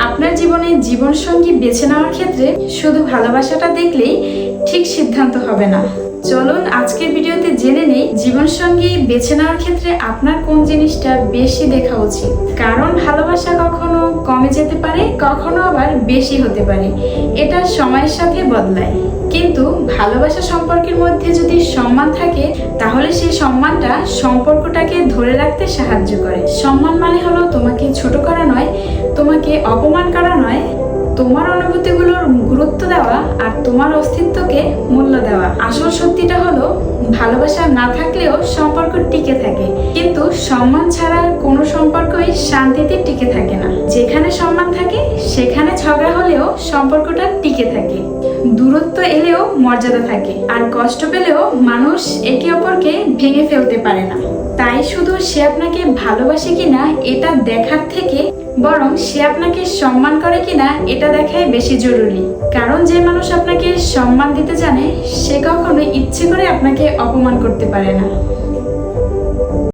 আপনার জীবনে জীবনসঙ্গী বেছে নেওয়ার ক্ষেত্রে শুধু ভালোবাসাটা দেখলেই ঠিক সিদ্ধান্ত হবে না। চলুন আজকের ভিডিওতে জেনে নেই জীবনসঙ্গী বেছে নেওয়ার ক্ষেত্রে আপনার কোন জিনিসটা বেশি দেখা উচিত। কারণ ভালোবাসা কখনো কমে যেতে পারে, কখনো আবার বেশি হতে পারে, এটা সময়ের সাথে বদলায়। কিন্তু ভালোবাসা সম্পর্কের মধ্যে যদি সম্মান থাকে, তাহলে সেই সম্মানটা সম্পর্কটাকে ধরে রাখতে সাহায্য করে। সম্মান মানে হলো তোমাকে ছোট করা নয়, তোমাকে অপমান করা নয়, তোমার অনুভূতিগুলোর গুরুত্ব দেওয়া আর তোমার অস্তিত্বকে মূল্য দেওয়া। আসল সত্যিটা হলো ভালোবাসা না থাকলেও সম্পর্ক টিকে থাকে, কিন্তু সম্মান ছাড়া কোনো সম্পর্কই শান্তিতে টিকে থাকে না। যেখানে সম্মান থাকে সেখানে ঝগড়া হলেও সম্পর্কটা টিকে থাকে, দূরত্ব এলেও মর্যাদা থাকে, আর কষ্ট পেলেও মানুষ একে অপরকে ভেঙে ফেলতে পারে না। তাই শুধু সে আপনাকে ভালোবাসে কিনা এটা দেখার থেকে বরং সে আপনাকে সম্মান করে কিনা এটা দেখাই বেশি জরুরি। কারণ যে মানুষ আপনাকে সম্মান দিতে জানে সে কখনোই ইচ্ছে করে আপনাকে অপমান করতে পারে না।